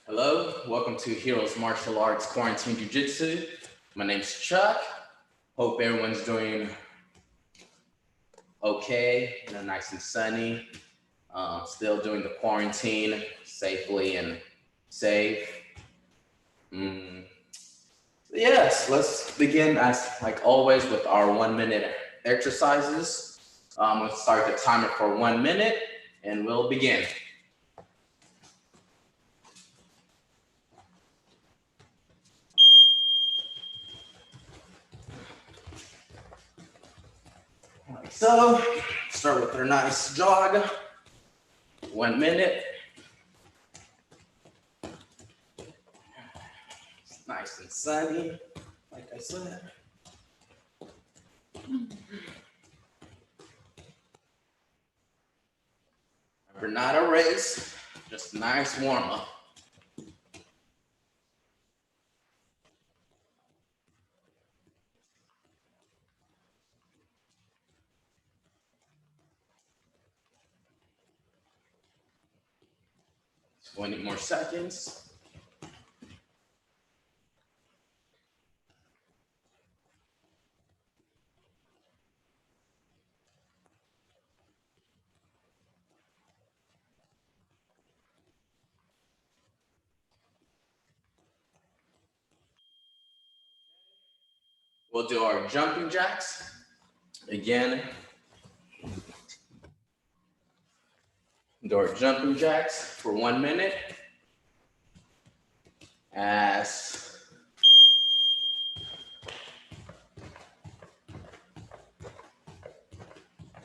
Hello, welcome to Heroes Martial Arts Quarantine Jiu-Jitsu. My name's Chuck. Hope everyone's doing okay, nice and sunny. Still doing the quarantine safely and safe. Yes, let's begin as like always with our 1 minute exercises. Let's start the timer for 1 minute and we'll begin. Like so, start with our nice jog. 1 minute. It's nice and sunny, like I said. Remember, not a race, just a nice warm up. Twenty more seconds. We'll do our jumping jacks. Again, do our jumping jacks for 1 minute.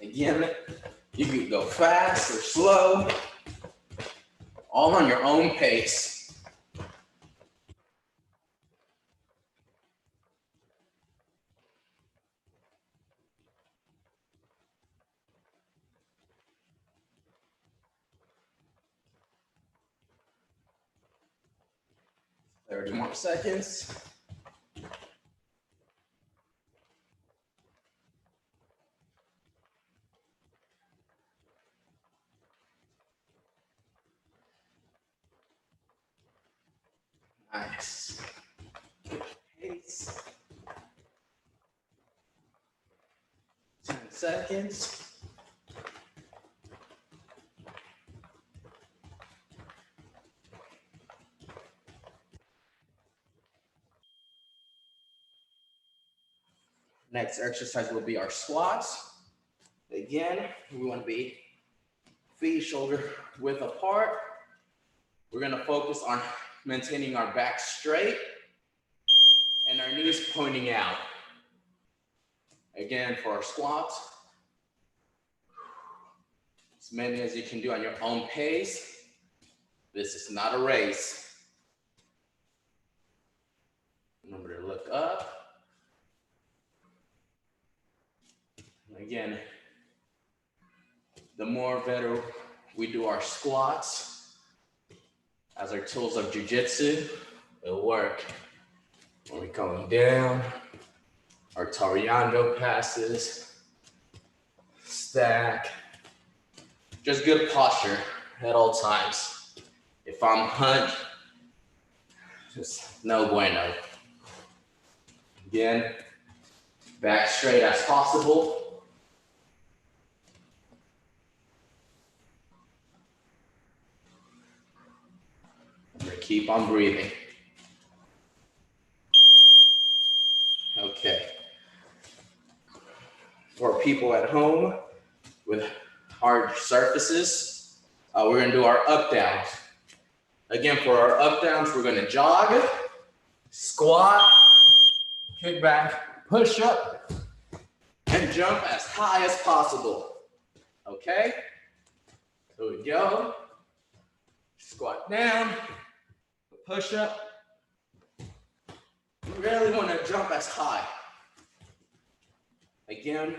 Again, you can go fast or slow, all on your own pace. Thirty more seconds. Nice. Pace. 10 seconds. Next exercise will be our squats. Again, we want to be feet shoulder width apart. We're going to focus on maintaining our back straight and our knees pointing out. Again, for our squats, as many as you can do on your own pace. This is not a race. Remember to look up. Again, the more better we do our squats as our tools of jiu-jitsu, it'll work. When we're coming down, our Toriando passes, stack, just good posture at all times. If I'm hunched, just no bueno. Again, back straight as possible. Keep on breathing. Okay. For people at home with hard surfaces, we're gonna do our up downs. Again, for our up downs, we're gonna jog, squat, kick back, push up, and jump as high as possible. Okay? So we go, squat down, push up. We really want to jump as high. Again,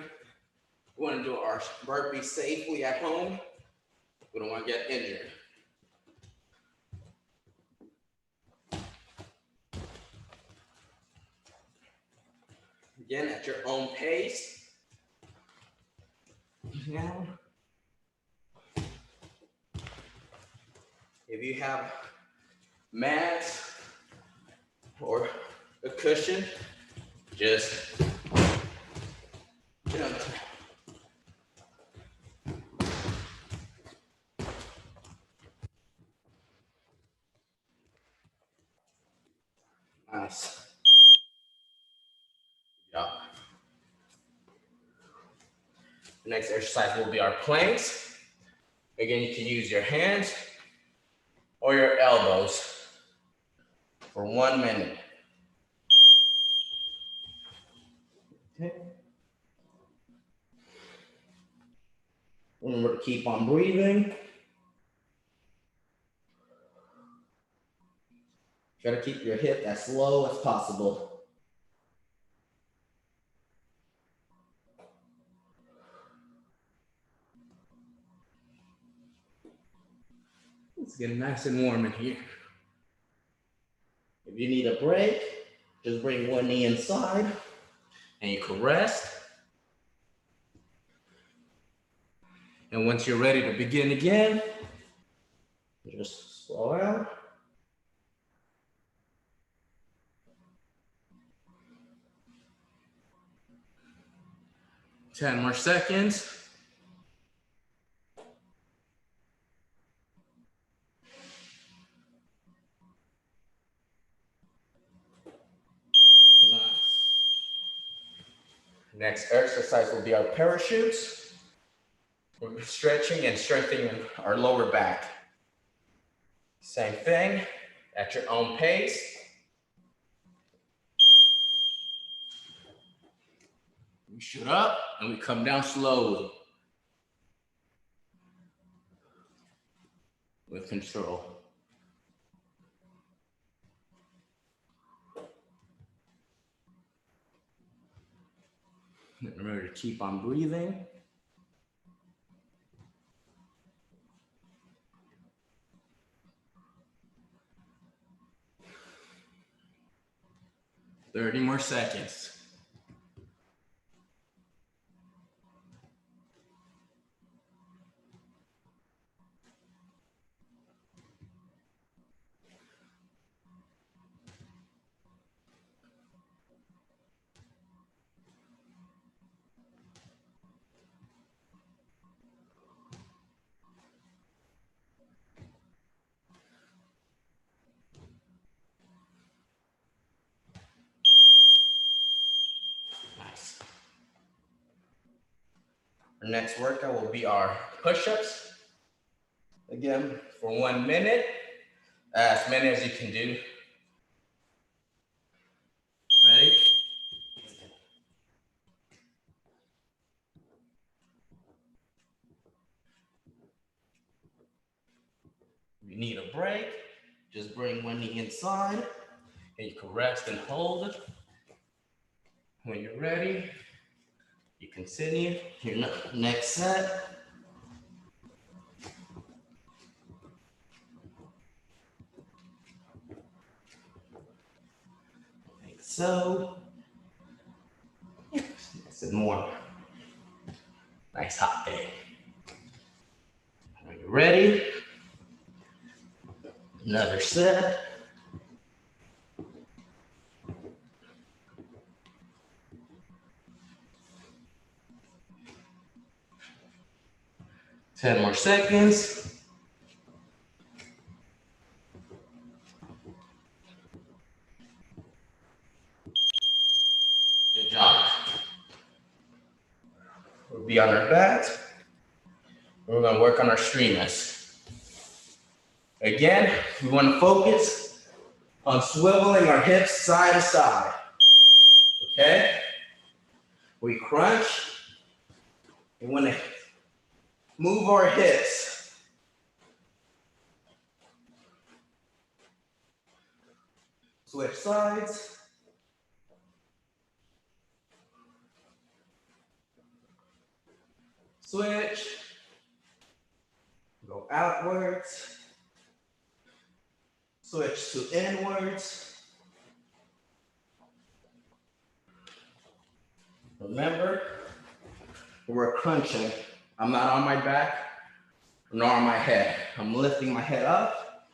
we want to do our burpee safely at home. We don't want to get injured. Again, at your own pace. Down. If you have mat or a cushion, just get on top. Nice. Yeah. The next exercise will be our planks. Again, you can use your hands or your elbows for 1 minute. Okay. Remember to keep on breathing. Try to keep your hip as low as possible. It's getting nice and warm in here. If you need a break, just bring one knee inside and you can rest. And once you're ready to begin again, just slow out. Ten more seconds. Nice. Next exercise will be our parachutes. We're stretching and strengthening our lower back. Same thing, at your own pace. We shoot up and we come down slowly with control. Remember to keep on breathing. Thirty more seconds. Nice. Our next workout will be our push-ups. Again, for 1 minute, as many as you can do. Ready? If you need a break, just bring one knee inside and you can rest and hold. When you're ready, you continue your next set. Like so. Nice and warm. Nice hot day. Are you ready? Another set. Ten more seconds. Good job. We'll be on our back. We're going to work on our streamers. Again, we want to focus on swiveling our hips side to side. Okay? We crunch. We want to move our hips. Switch sides. Switch. Go outwards. Switch to inwards. Remember, we're crunching. I'm not on my back, nor on my head. I'm lifting my head up.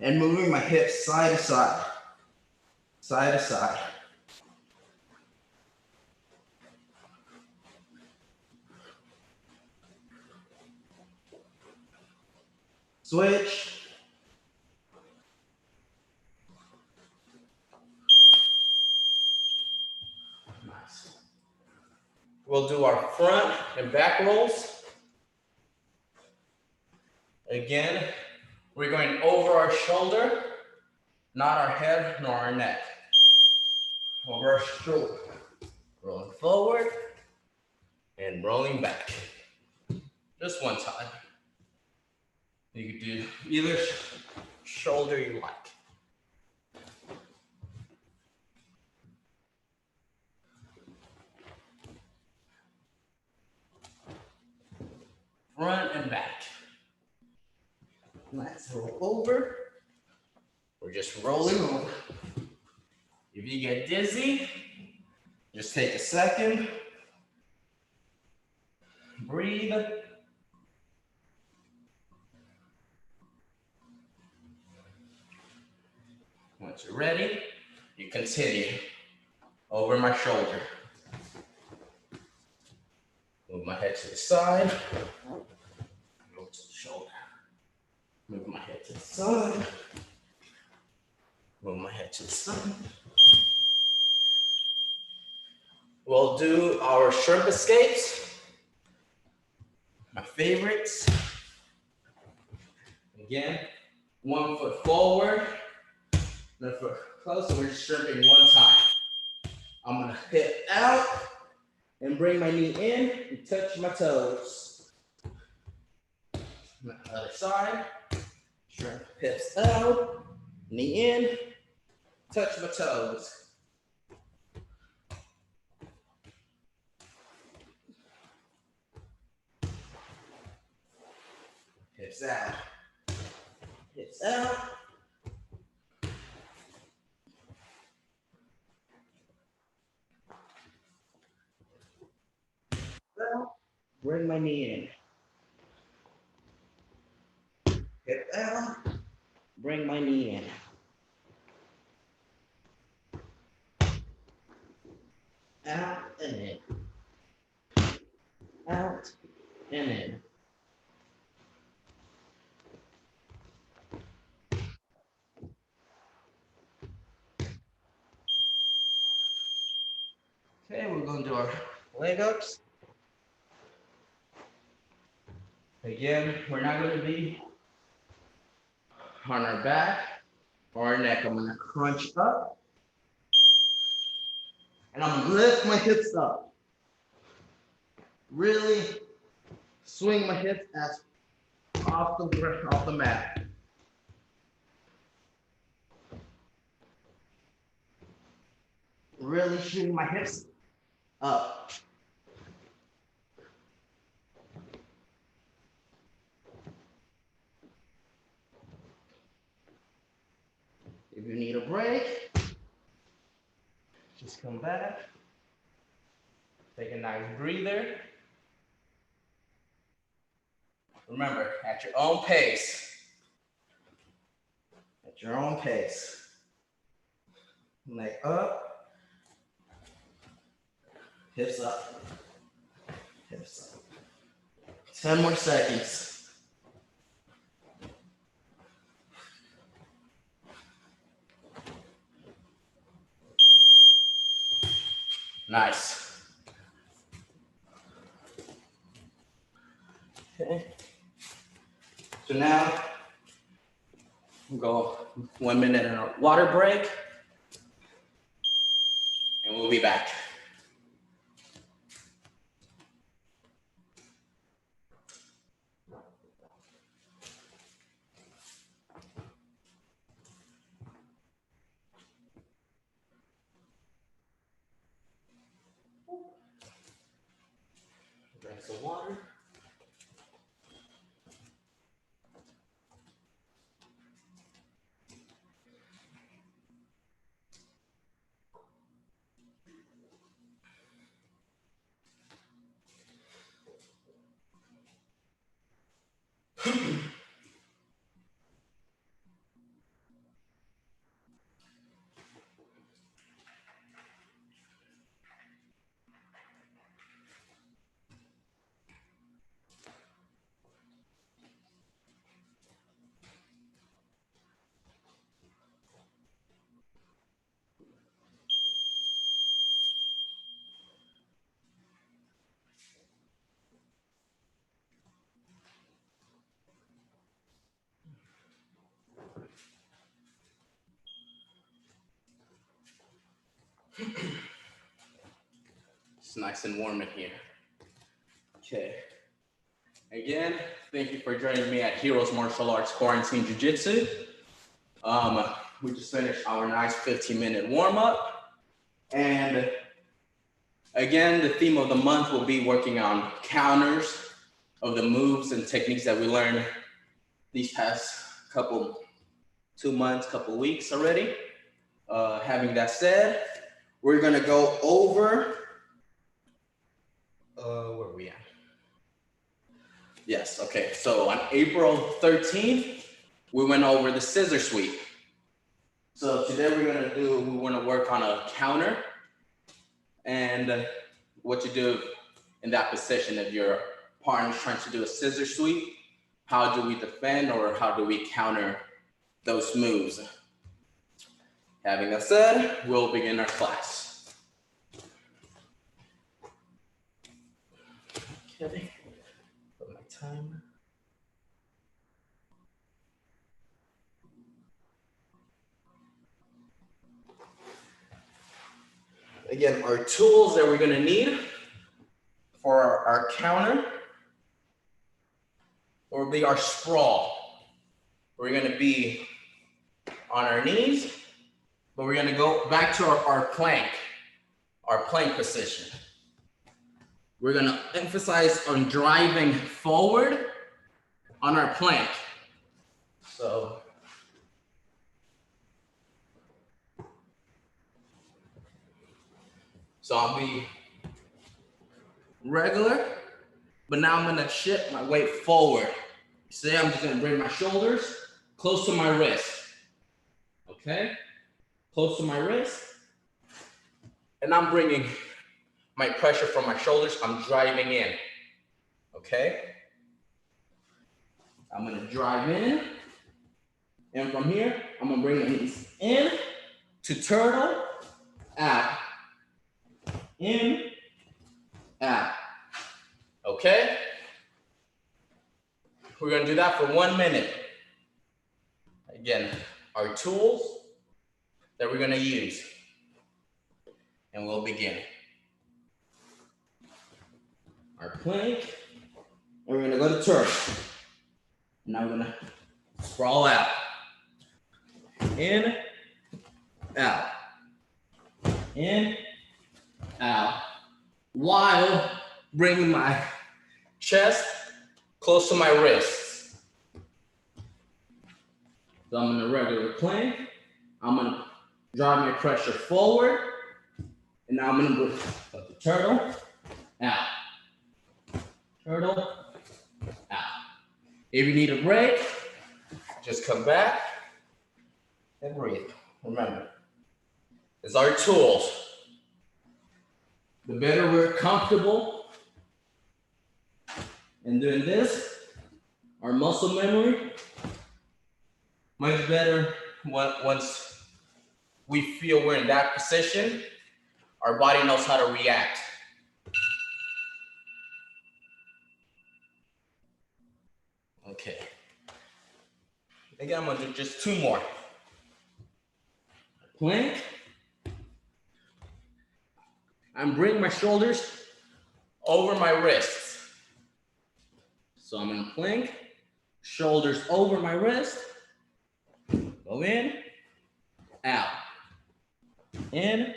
and moving my hips side to side, side to side. Switch. Nice. We'll do our front and back rolls. Again, we're going over our shoulder, not our head nor our neck. Over our shoulder. Rolling forward and rolling back. Just one time. You can do either shoulder you like. Front and back. Let's roll over. We're just rolling over. If you get dizzy, just take a second. Breathe. Once you're ready, you continue over my shoulder. Move my head to the side. Go to the shoulder. Move my head to the side. Move my head to the side. We'll do our shrimp escapes. My favorites. Again, 1 foot forward, left foot close, so we're shrimping one time. I'm gonna hip out and bring my knee in and touch my toes. The other side, shrimp hips out, knee in, touch my toes. Hips out, hips out. Bring my knee in. Hip out, bring my knee in. Out and in. Out and in. Okay, we're going to do our leg ups. Again, we're not going to be on our back or our neck. I'm going to crunch up. And I'm going to lift my hips up. Really swing my hips as off the mat. Really shooting my hips up. If you need a break, just come back. Take a nice breather. Remember, at your own pace. At your own pace. Leg up. Hips up. Hips up. 10 more seconds. Nice. Okay. So now we'll go 1 minute on a water break, and we'll be back. Drink some water. It's nice and warm in here. Okay. Again, thank you for joining me at Heroes Martial Arts Quarantine Jiu-Jitsu. We just finished our nice 15-minute warm-up. And again, the theme of the month will be working on counters of the moves and techniques that we learned these past couple weeks already. Having that said, we're gonna go over, where are we at? Yes, okay, so on April 13th, we went over the scissor sweep. So today we wanna work on a counter, and what you do in that position if your partner's trying to do a scissor sweep, how do we defend or how do we counter those moves? Having that said, we'll begin our class. Okay, put my timer. Again, our tools that we're gonna need for our counter will be our sprawl. We're gonna be on our knees, but we're gonna go back to our plank position. We're gonna emphasize on driving forward on our plank. So I'll be regular, but now I'm gonna shift my weight forward. See, I'm just gonna bring my shoulders close to my wrist. Okay? Close to my wrist. And I'm bringing my pressure from my shoulders, I'm driving in. Okay? I'm gonna drive in. And from here, I'm gonna bring my knees in to turtle, out. In, out. Okay? We're gonna do that for 1 minute. Again, our tools that we're gonna use. And we'll begin. Our plank, and we're gonna go to turtle. Now we're gonna sprawl out. In, out. In, out. While bringing my chest close to my wrists. So I'm in a regular plank. I'm gonna drive my pressure forward. And now I'm gonna go the turtle, out. Turtle, out. If you need a break, just come back and breathe. Remember, it's our tools. The better we're comfortable in doing this, our muscle memory, much better once we feel we're in that position, our body knows how to react. Okay. Again, I'm gonna do just 2 more. Plank. I'm bringing my shoulders over my wrists. So I'm gonna plank, shoulders over my wrist, go in, out, in,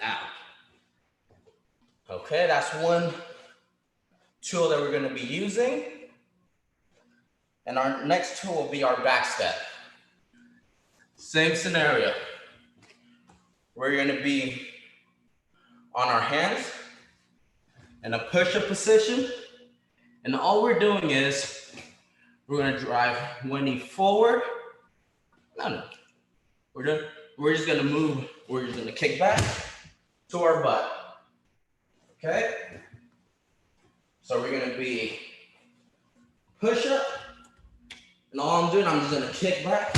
out. Okay, that's one tool that we're gonna be using. And our next tool will be our back step. Same scenario. We're gonna be on our hands in a push-up position. And all we're doing is we're gonna drive one knee forward. No. We're just gonna move, we're just gonna kick back to our butt. Okay? So we're gonna be push-up. And all I'm doing, I'm just gonna kick back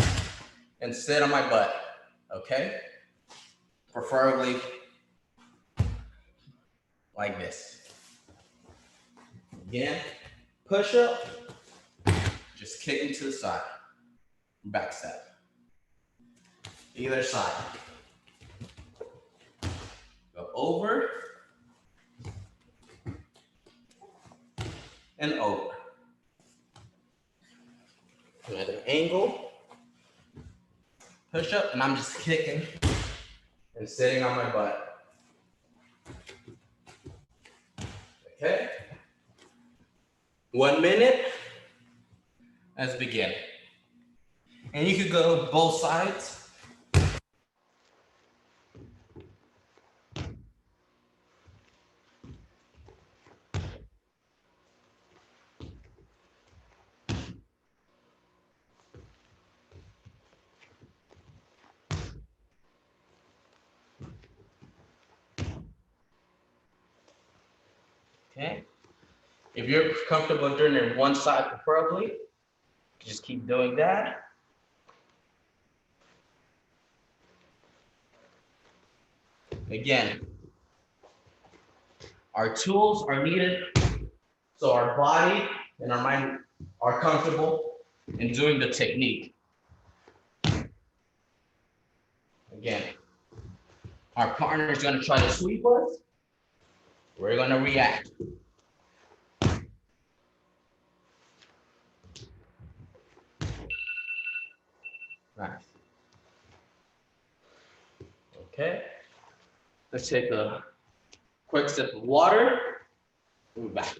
and sit on my butt. Okay? Preferably like this. Again, push up, just kicking to the side. Back step. Either side. over and over. At an angle, push up, and I'm just kicking and sitting on my butt. Okay? 1 minute. Let's begin. And you could go both sides. Okay. If you're comfortable doing it one side preferably, just keep doing that. Again, our tools are needed so our body and our mind are comfortable in doing the technique. Again, our partner is going to try to sweep us. We're going to react. Nice. Okay. Let's take a quick sip of water. Move back.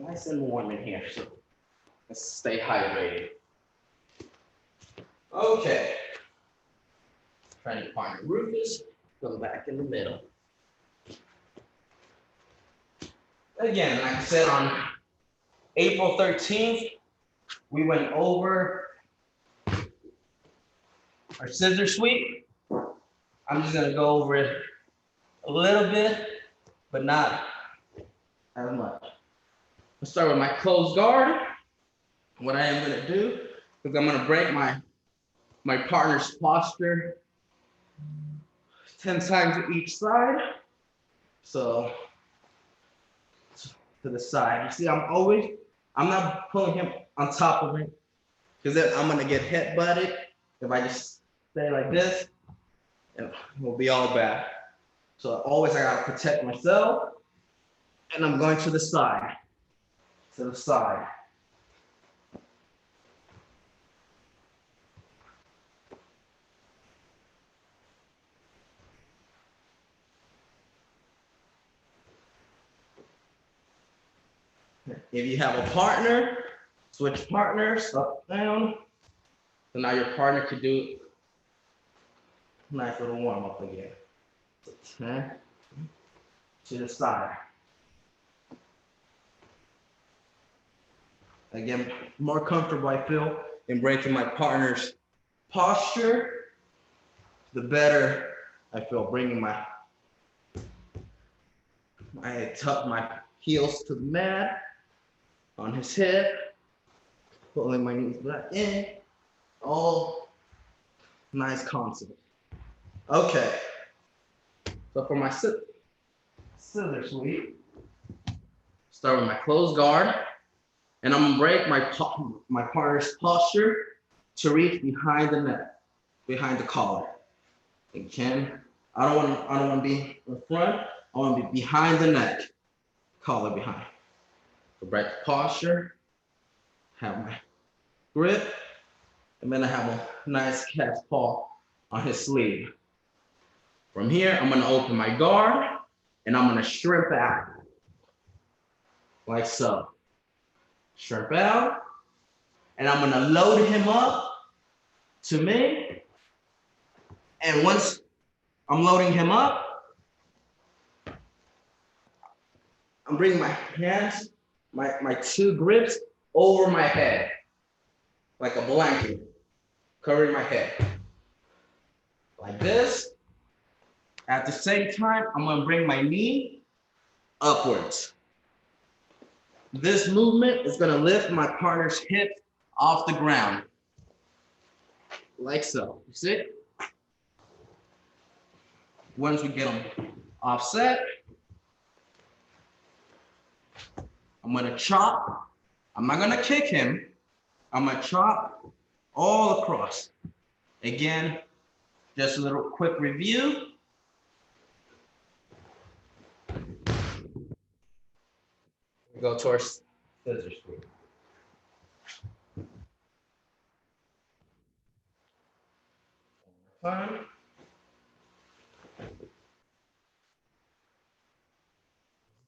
Nice and warm in here, so let's stay hydrated. Okay. Trying to find Rufus, go back in the middle. Again, like I said, on April 13th, we went over our scissor sweep. I'm just gonna go over it a little bit, but not as much. Let's start with my closed guard. What I am gonna do is I'm gonna break my partner's posture 10 times each side. So to the side. You see, I'm not pulling him on top of me because then I'm gonna get head butted if I just stay like this, and it will be all bad. So always I gotta protect myself, and I'm going to the side. To the side. If you have a partner, switch partners up, down. So now your partner could do a nice little warm up again. Okay. To the side. Again, more comfortable I feel in breaking my partner's posture, the better I feel bringing my heels to the mat, on his hip, pulling my knees back in, all nice concept. Okay, so for my scissor sweep, start with my closed guard, and I'm gonna break my partner's posture to reach behind the neck, behind the collar. Again, I don't want to be in front. I want to be behind the neck, collar behind. So break the posture, have my grip, and then I have a nice cat's paw on his sleeve. From here, I'm gonna open my guard, and I'm gonna shrimp out, like so. Shrimp out, and I'm gonna load him up to me. And once I'm loading him up, I'm bringing my hands, my two grips over my head, like a blanket, covering my head. Like this. At the same time, I'm gonna bring my knee upwards. This movement is gonna lift my partner's hip off the ground. Like so, you see? Once we get them offset, I'm gonna chop. I'm not gonna kick him. I'm gonna chop all across. Again, just a little quick review. We go to our scissor sweep. Fine.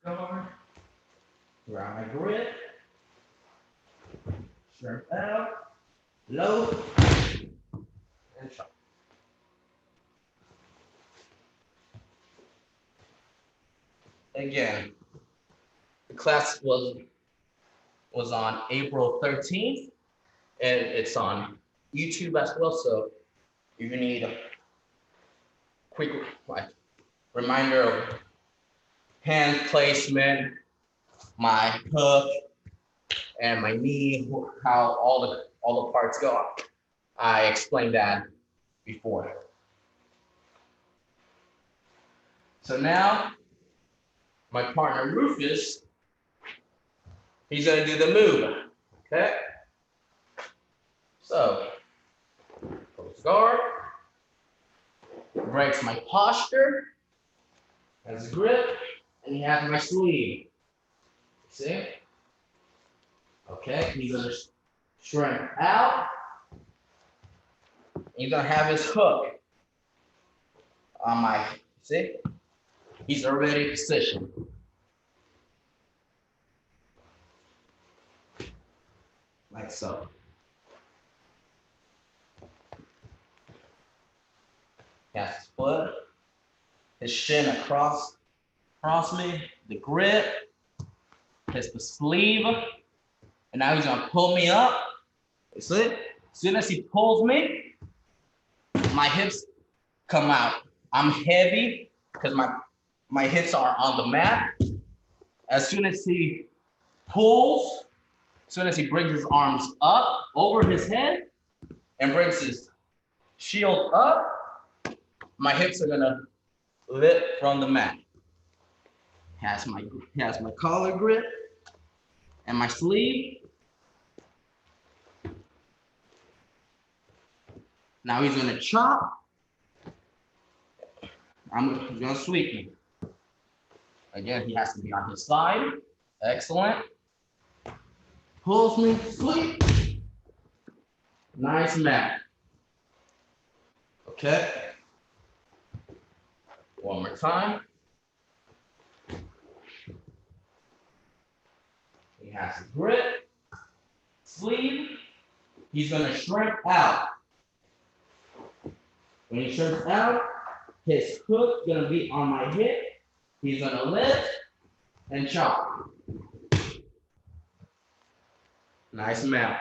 Guard. Grab my grip. Shrimp out. Load. And chop. Again, the class was on April 13th, and it's on YouTube as well. So if you need a quick reminder of hand placement, my hook, and my knee, how all the parts go, I explained that before. So now, my partner Rufus, he's gonna do the move, okay? So, close guard, breaks my posture, has grip, and he has my sleeve. See? Okay, he's gonna shrimp out. He's gonna have his hook on my, see? He's already positioned. Like so. He has his foot, his shin across me, the grip, hits the sleeve, and now he's gonna pull me up. You see? As soon as he pulls me, my hips come out. I'm heavy because my hips are on the mat. As soon as he pulls, as soon as he brings his arms up over his head and brings his shield up, my hips are gonna lift from the mat. Has my collar grip and my sleeve. Now he's gonna chop. I'm gonna sweep me. Again, he has to be on his side. Excellent. Pulls me, sweep. Nice mat. Okay. One more time. He has his grip, sleeve. He's gonna shrimp out. When he shrimps out, his hook's gonna be on my hip. He's gonna lift and chop. Nice mount.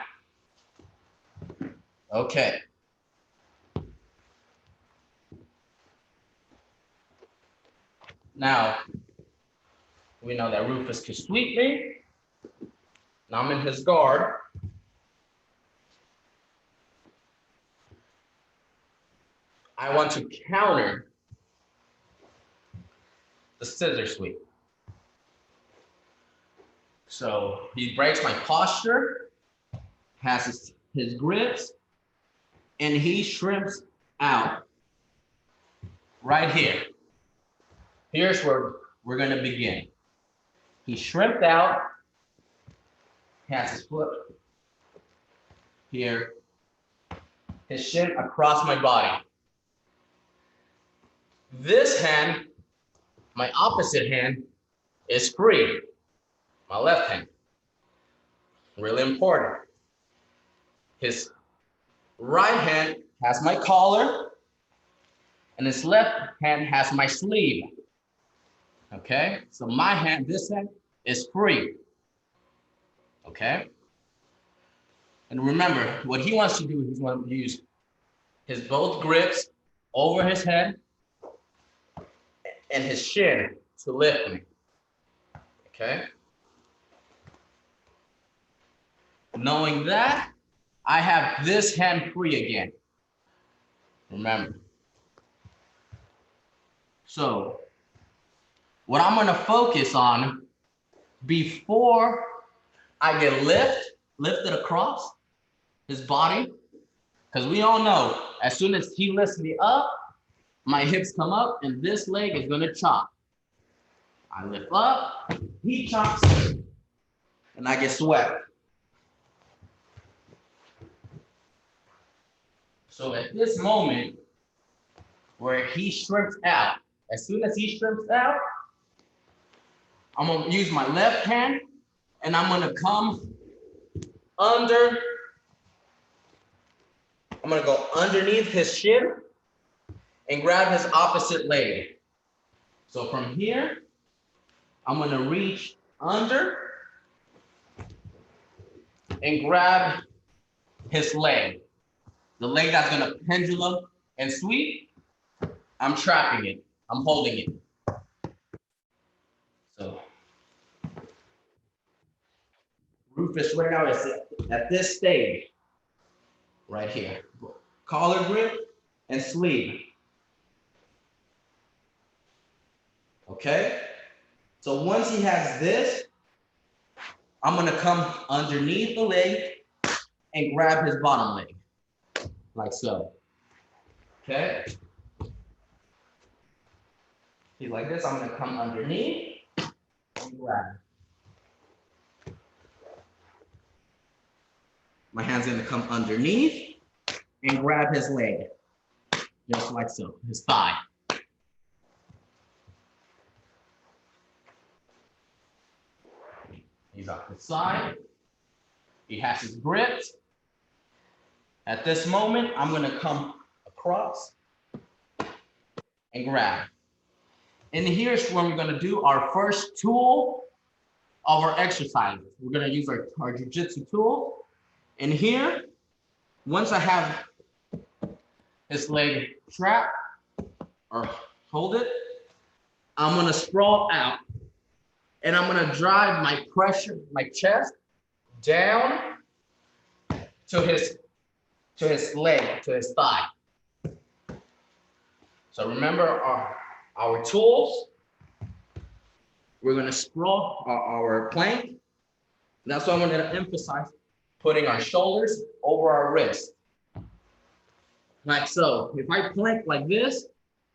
Okay. Now, we know that Rufus can sweep me. Now I'm in his guard. I want to counter the scissor sweep. So he breaks my posture, has his grips, and he shrimps out right here. Here's where we're gonna begin. He shrimped out, has his foot here, his shin across my body. This hand, my opposite hand, is free. My left hand. Really important. His right hand has my collar, and his left hand has my sleeve. Okay, so my hand, this hand, is free. Okay? And remember, what he wants to do, he's going to use his both grips over his head and his shin to lift me. Okay? Knowing that, I have this hand free again. Remember. So, what I'm gonna focus on before I get lifted across his body, because we all know, as soon as he lifts me up, my hips come up and this leg is gonna chop. I lift up, he chops, and I get swept. So at this moment, where he shrimps out, as soon as he shrimps out, I'm gonna use my left hand and I'm gonna come under, I'm gonna go underneath his shin and grab his opposite leg. So from here, I'm gonna reach under and grab his leg. The leg that's gonna pendulum and sweep, I'm trapping it, I'm holding it. So, Rufus right now is at this stage, right here. Collar grip and sleeve. Okay? So once he has this, I'm gonna come underneath the leg and grab his bottom leg, like so. Okay? He's like this, I'm gonna come underneath and grab. My hand's gonna come underneath and grab his leg, just like so, his thigh. He's off the side. He has his grips. At this moment, I'm gonna come across and grab. And here's where we're gonna do our first tool of our exercises. We're gonna use our jiu-jitsu tool. And here, once I have his leg trapped or hold it, I'm gonna sprawl out. And I'm gonna drive my pressure, my chest down to his leg, to his thigh. So remember our tools. We're gonna sprawl our plank. That's why I'm gonna emphasize putting our shoulders over our wrists. Like so. If I plank like this,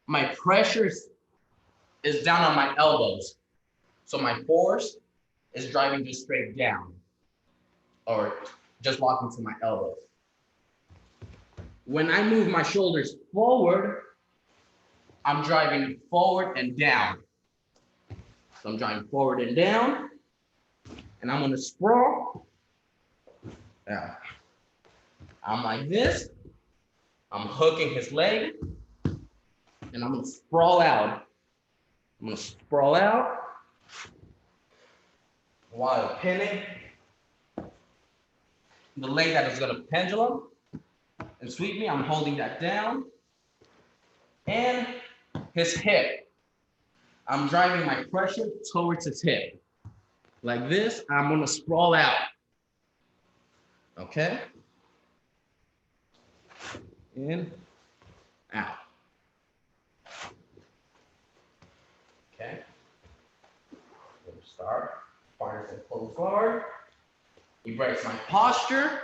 my pressure is down on my elbows. So my force is driving just straight down or just locking to my elbows. When I move my shoulders forward, I'm driving forward and down. So I'm driving forward and down, and I'm gonna sprawl. Yeah. I'm like this. I'm hooking his leg, and I'm gonna sprawl out. I'm gonna sprawl out while pinning the leg that is gonna pendulum and sweep me. I'm holding that down. And his hip. I'm driving my pressure towards his hip. Like this, I'm gonna sprawl out. Okay? In, out. Okay? We'll start. Fires and close guard. He breaks my posture.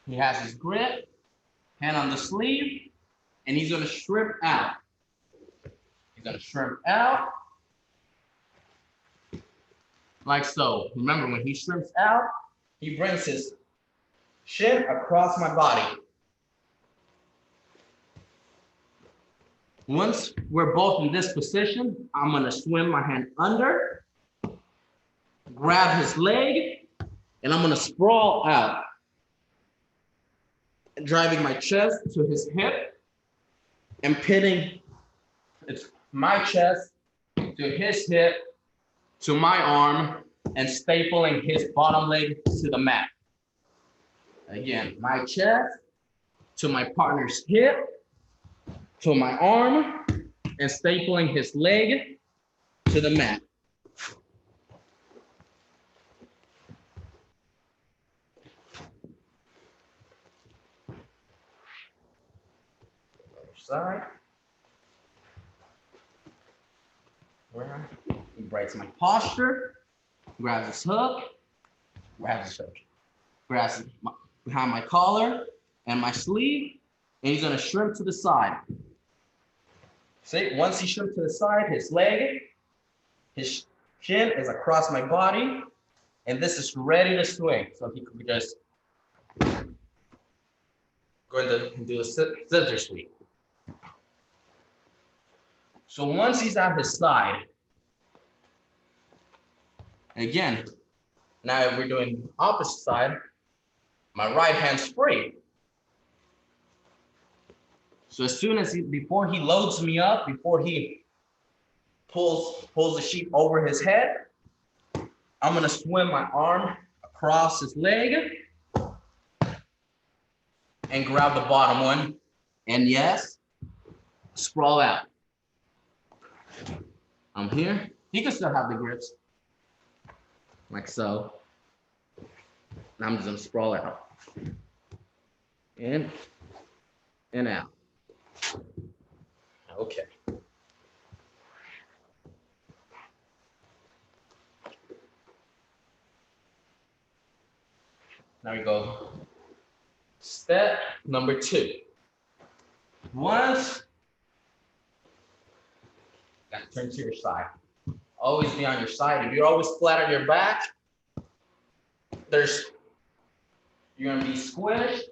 He has his grip, hand on the sleeve, and he's gonna shrimp out. He's gonna shrimp out like so. Remember, when he shrimps out, he brings his shin across my body. Once we're both in this position, I'm gonna swim my hand under, grab his leg, and I'm gonna sprawl out, driving my chest to his hip and pinning my chest to his hip, to my arm, and stapling his bottom leg to the mat. Again, my chest to my partner's hip, to my arm, and stapling his leg to the mat. side. He breaks my posture, grabs his hook, grabs behind my collar and my sleeve, and he's gonna shrimp to the side. See, once he shrimps to the side, his shin is across my body, and this is ready to swing. So he could just going to do a scissor sweep. So once he's at his side, again, now if we're doing opposite side, my right hand's free. So as soon as before he loads me up, before he pulls the sheet over his head, I'm gonna swim my arm across his leg and grab the bottom one. And yes, sprawl out. I'm here. He can still have the grips, like so. And I'm just gonna sprawl out. In and out. Okay. Now we go. Step number 2. Once, gotta turn to your side. Always be on your side. If you're always flat on your back, you're gonna be squished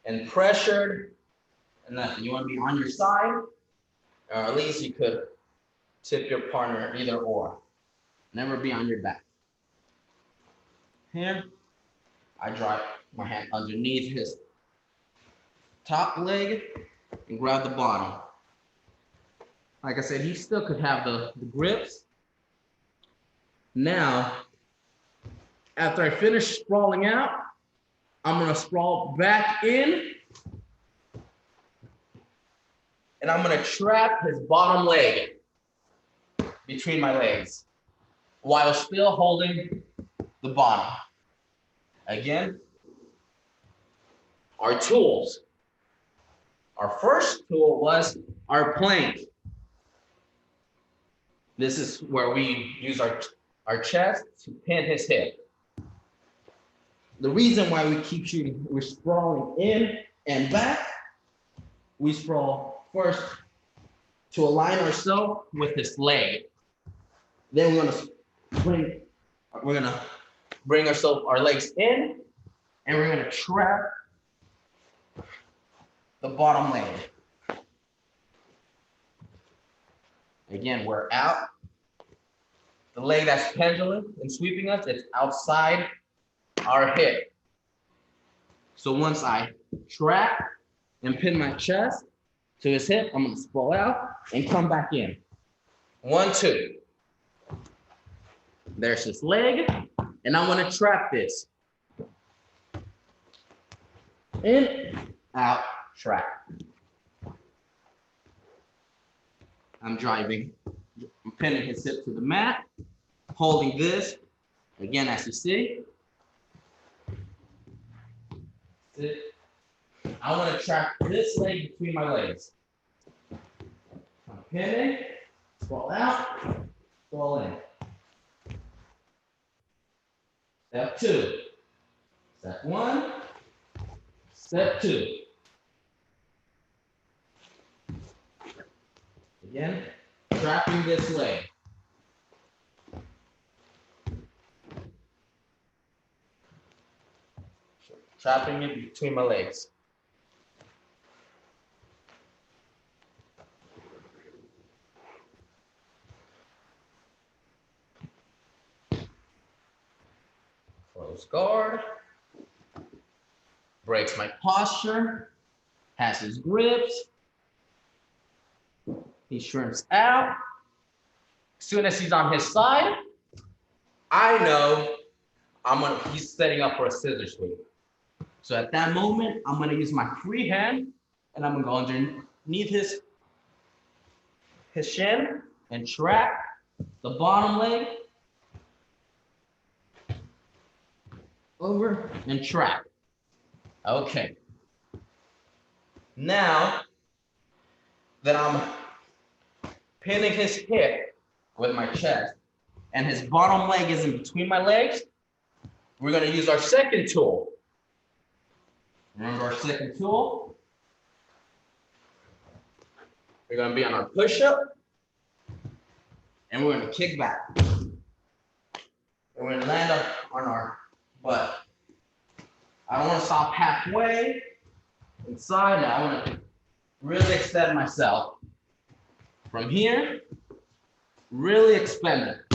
and pressured, and nothing. You wanna be on your side, or at least you could tip your partner either or. Never be on your back. Here, I drive my hand underneath his top leg and grab the bottom. Like I said, he still could have the grips. Now, after I finish sprawling out, I'm gonna sprawl back in, and I'm gonna trap his bottom leg between my legs while still holding the bottom. Again, our tools. Our first tool was our plank. This is where we use our chest to pin his hip. The reason why we keep shooting, we're sprawling in and back. We sprawl first to align ourselves with his leg. Then we're gonna bring our legs in, and we're gonna trap the bottom leg. Again, we're out. The leg that's pendulum and sweeping us, it's outside our hip. So once I trap and pin my chest to his hip, I'm gonna sprawl out and come back in. 1, 2. There's his leg, and I'm gonna trap this. In, out, trap. I'm pinning his hip to the mat, holding this, again, as you see. I want to trap this leg between my legs. I'm pinning, sprawl out, sprawl in. Step 2. Step 1. Step 2. Again, trapping this leg. Trapping it between my legs. Close guard. Breaks my posture. Has his grips. He shrimps out. As soon as he's on his side, I know he's setting up for a scissor sweep. So at that moment, I'm gonna use my free hand, and I'm gonna go underneath his shin and trap the bottom leg over and trap. Okay. Now, Then I'm pinning his hip with my chest, and his bottom leg is in between my legs. We're gonna use our second tool. Remember our second tool? We're gonna be on our push-up, and we're gonna kick back. And we're gonna land on our butt. I don't wanna stop halfway inside now. I wanna really extend myself. From here, really expand it.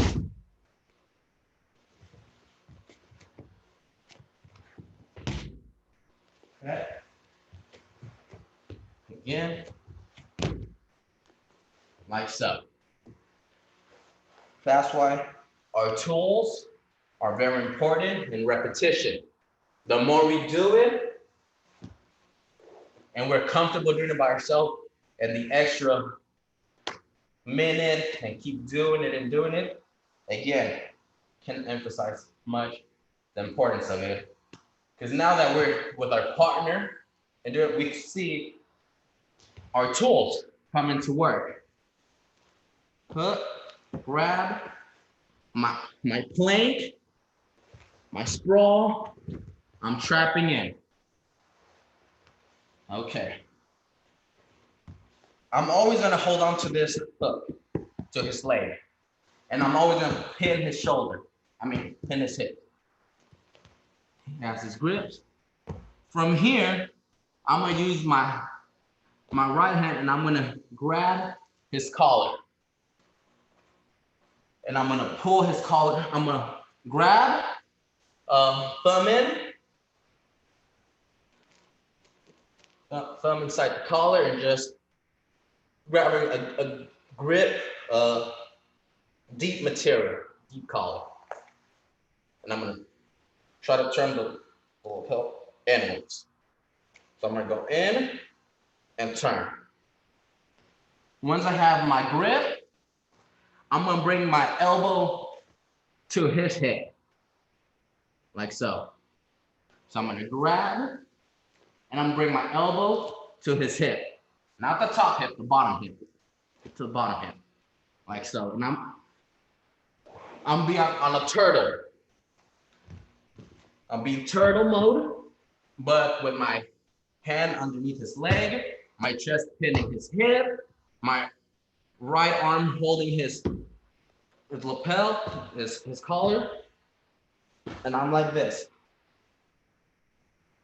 Okay. Again, like so. That's why our tools are very important in repetition. The more we do it, and we're comfortable doing it by ourselves, and the extra minute and keep doing it and doing it, again, can emphasize much the importance of it. Because now that we're with our partner and do it, we see our tools come into work. Hook, grab, my plank, my sprawl, I'm trapping in. Okay. I'm always gonna hold on to this hook, to his leg. And I'm always gonna pin his shoulder. Pin his hip. He has his grips. From here, I'm gonna use my right hand and I'm gonna grab his collar. And I'm gonna pull his collar. I'm gonna grab, thumb inside the collar and just grabbing a grip, deep material, deep collar. And I'm gonna try to turn the lapel inwards. So I'm gonna go in and turn. Once I have my grip, I'm gonna bring my elbow to his hip, like so. So I'm gonna grab, and I'm gonna bring my elbow to his hip. Not the top hip, the bottom hip. To the bottom hip, like so. And I'm being on a turtle. I'm being turtle mode, but with my hand underneath his leg, my chest pinning his hip, my right arm holding his lapel, his collar, and I'm like this.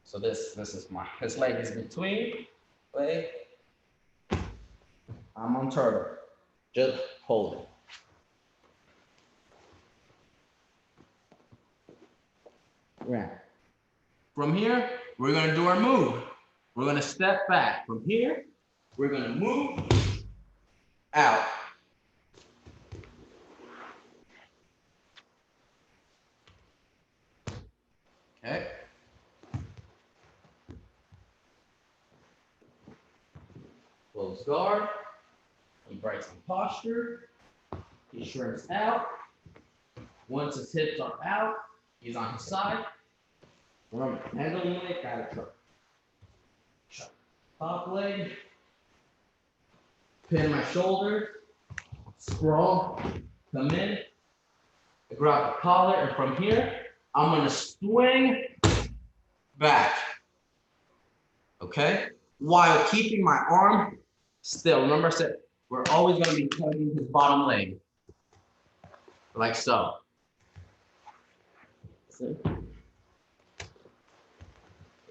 So this is his leg is between leg. I'm on turtle. Just hold it. Right. From here, we're gonna do our move. We're gonna step back. From here, we're gonna move out. Okay. Close guard. He breaks some posture. He shrinks out. Once his hips are out, he's on his side. Remember, hand on the leg, gotta try. Top leg. Pin my shoulder. Scroll. Come in. Grab the collar, and from here, I'm gonna swing back. Okay? While keeping my arm still. Remember I said, we're always gonna be tugging his bottom leg. Like so. See?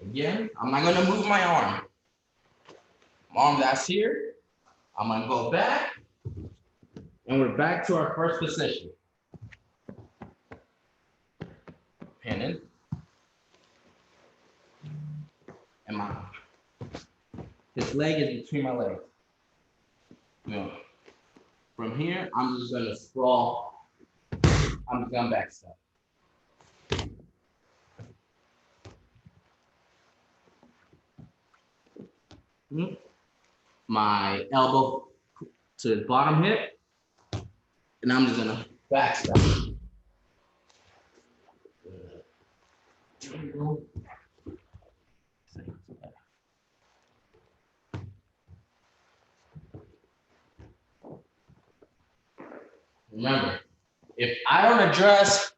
Again, I'm not gonna move my arm. My arm that's here, I'm gonna go back, and we're back to our first position. Pinning. And his leg is between my legs. From here, I'm just gonna sprawl. I'm just gonna back step. My elbow to the bottom hip, and I'm just gonna back step. Remember, if I don't address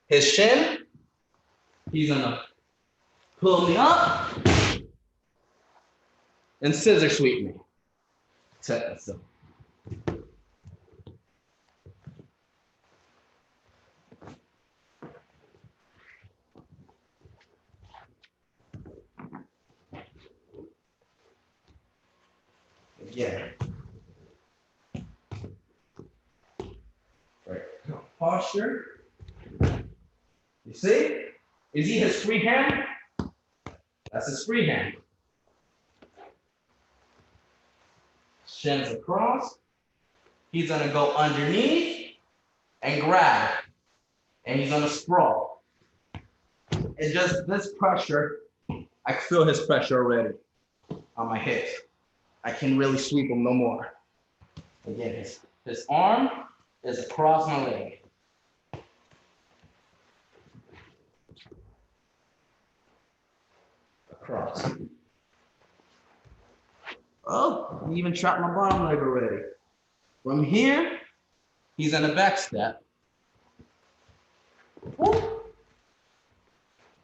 his shin, he's gonna pull me up and scissor sweep me. So. Again. Right. Posture. You see? Is he his free hand? That's his free hand. Shins across. He's gonna go underneath and grab. And he's gonna sprawl. And just this pressure, I feel his pressure already on my hips. I can really sweep him no more. Again, his arm is across my leg. Across. Oh, he even trapped my bottom leg already. From here, he's in a back step. Woo.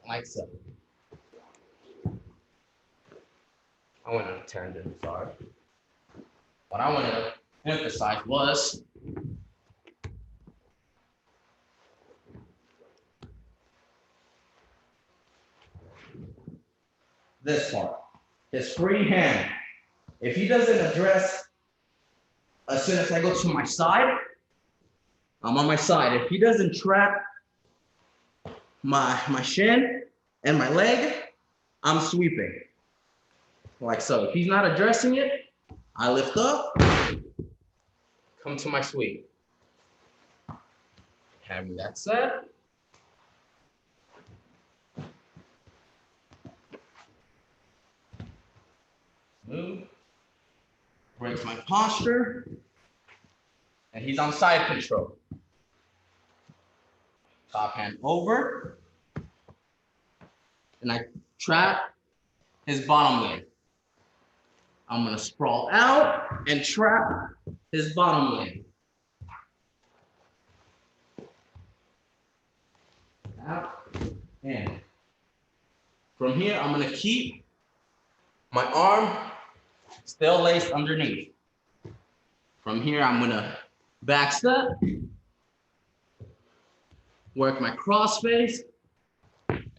Like so. I went on a tangent, sorry. What I wanted to emphasize was this part, his free hand. If he doesn't address, as soon as I go to my side, I'm on my side. If he doesn't trap my shin and my leg, I'm sweeping. Like so. If he's not addressing it, I lift up, come to my sweep. Having that said, move, breaks my posture, and he's on side control. Top hand over, and I trap his bottom leg. I'm gonna sprawl out and trap his bottom leg. Out, in. From here, I'm gonna keep my arm still laced underneath. From here, I'm gonna back step, work my cross face.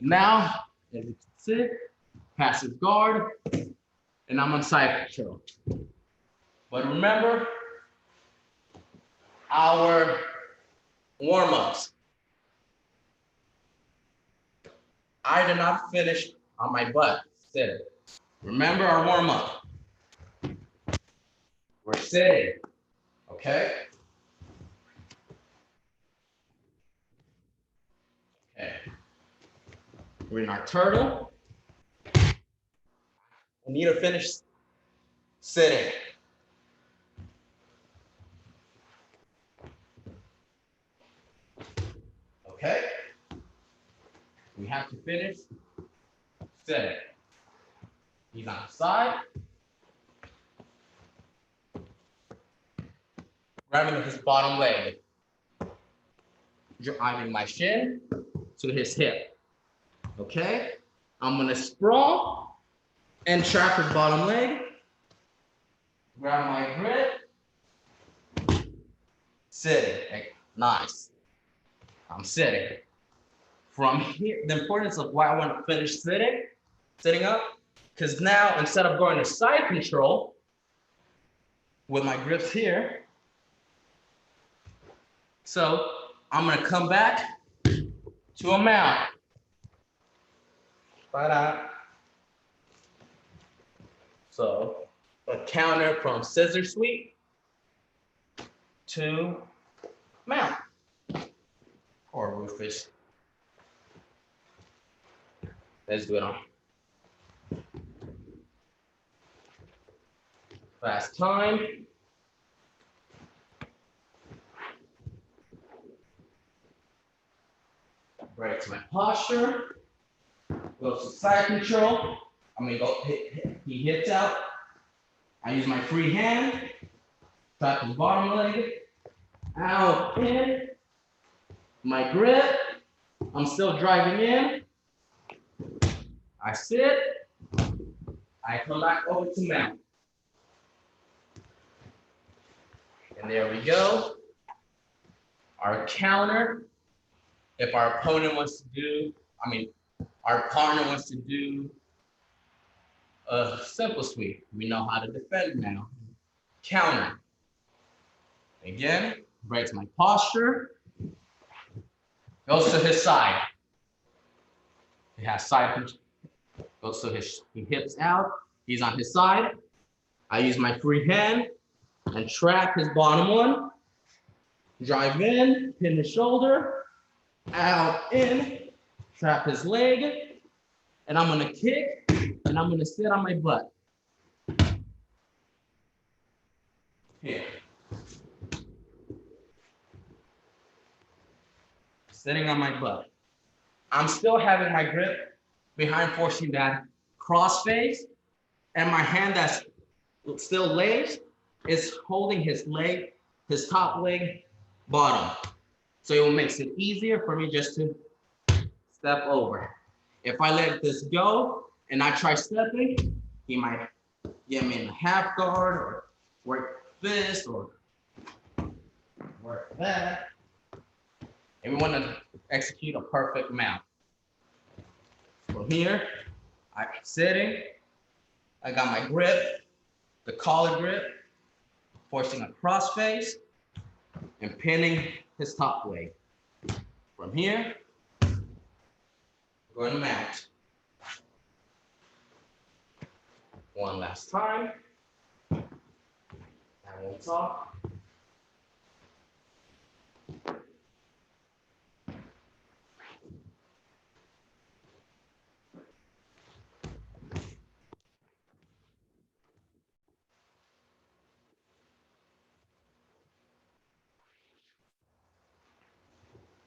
Now, as you can see, passive guard, and I'm on side control. But remember, our warm-ups. I did not finish on my butt sitting. Remember our warm-up. We're sitting, okay? Okay. We're in our turtle. I need to finish sitting. Okay? We have to finish sitting. He's on the side. Grabbing his bottom leg. Driving my shin to his hip. Okay? I'm gonna sprawl and trap his bottom leg. Grab my grip. Sitting. Nice. I'm sitting. From here, the importance of why I want to finish sitting up, because now instead of going to side control with my grips here, so I'm gonna come back to a mount. So a counter from scissor sweep to mount or roofish. Let's do it on fast time. Breaks my posture. Goes to side control. I'm gonna go he hits out. I use my free hand, trap his bottom leg, out, in. My grip, I'm still driving in. I sit, I come back over to mount. And there we go. Our counter, if our opponent wants to do, our partner wants to do a simple sweep, we know how to defend now. Counter. Again, breaks my posture, goes to his side. He has side punch, goes to he hips out, he's on his side. I use my free hand and trap his bottom one. Drive in, pin the shoulder, out, in, trap his leg, and I'm gonna kick, and I'm gonna sit on my butt. Here. Sitting on my butt. I'm still having my grip behind, forcing that cross face, and my hand that's still lays is holding his leg, his top leg, bottom. So it makes it easier for me just to step over. If I let this go and I try stepping, he might get me in a half guard or work this or work that. And we want to execute a perfect mount. From here, I'm sitting, I got my grip, the collar grip, forcing a cross face and pinning his top leg. From here, we're going to mount. One last time. I won't talk.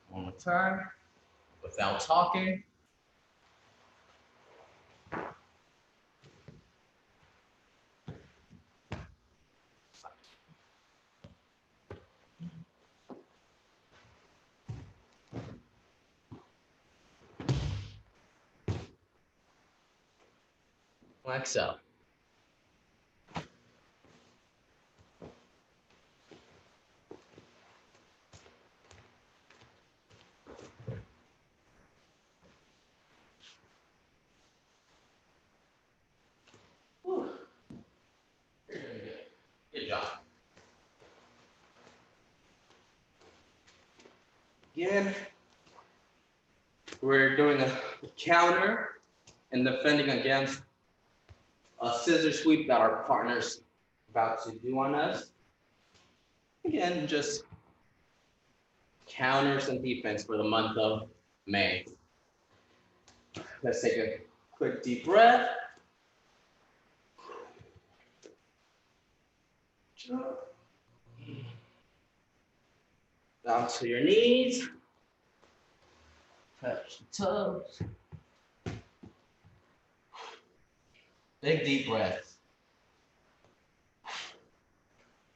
One more time, without talking. Like so. Whew. You're doing good. Good job. Again, we're doing a counter and defending against a scissor sweep that our partner's about to do on us. Again, just counters and defense for the month of May. Let's take a quick deep breath. Down to your knees. Touch the toes. Big deep breath.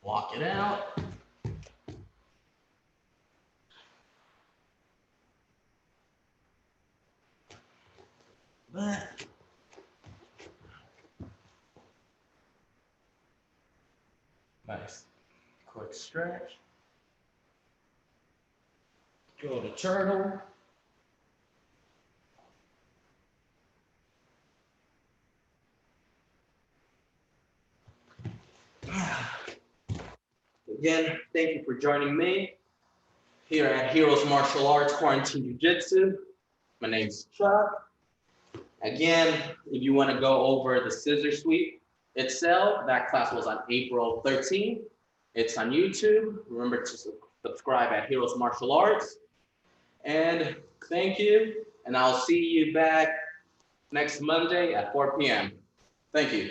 Walk it out. Back. Nice. Quick stretch. Go to turtle. Again, thank you for joining me here at Heroes Martial Arts Quarantine Jiu-Jitsu. My name's Chuck. Again, if you want to go over the scissor sweep itself, that class was on April 13th. It's on YouTube. Remember to subscribe at Heroes Martial Arts. And thank you, and I'll see you back next Monday at 4 p.m. Thank you.